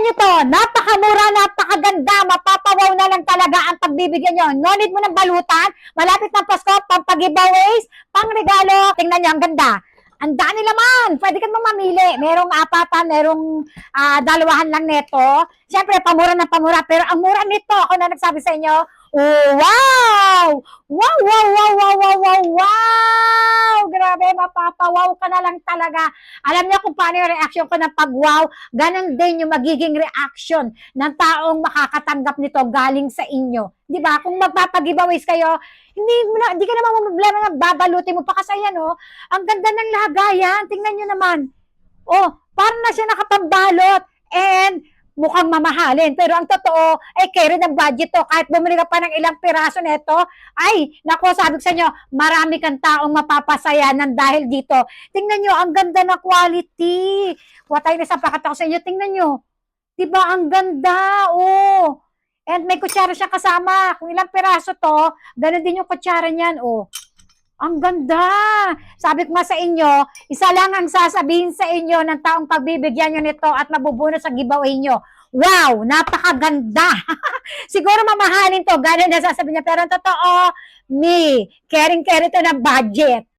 nyo to, napakamura, napakaganda, mapapawaw na lang talaga ang pagbibigyan nyo. No need mo ng balutan, malapit ng Pasko, pang-giveaways, pang-regalo, tingnan nyo, ang ganda. Ang dami naman, pwede kang mamili. Merong apatan, merong dalawahan lang neto. Siyempre, pamura ng pamura, pero ang mura nito, ako na nagsabi sa inyo, oh, wow! Wow, wow, wow, wow, wow, wow, wow! Grabe, mapapawaw ka na lang talaga. Alam niyo kung paano yung reaction ko ng pag-wow, ganun din yung magiging reaction ng taong makakatanggap nito galing sa inyo. Di ba? Kung magpapag-giveaways kayo, hindi ka naman problema na babalutin mo pa kasi yan, oh. Ang ganda ng lagayan. Tingnan nyo naman. Oh, parang na siya nakapambalot. And mukhang mamahalin. Pero ang totoo, carry ng budget to. Kahit bumili ka pa ng ilang piraso nito, ay, nako, sabi ko sa inyo, marami kang taong mapapasaya ng dahil dito. Tingnan nyo, ang ganda ng quality. Watay na sa pakata ko sa inyo. Tingnan nyo. Diba, ang ganda, oh. And may kutsara siya kasama. Kung ilang piraso to, ganun din yung kutsara niyan, oh. Ang ganda! Sabi ko nga sa inyo, isa lang ang sasabihin sa inyo ng taong pagbibigyan nyo nito at mabubuno sa giveaway nyo. Wow! Napakaganda! Siguro mamahalin to, ganun na sasabihin niya. Pero ang totoo, caring-care ito ng budget.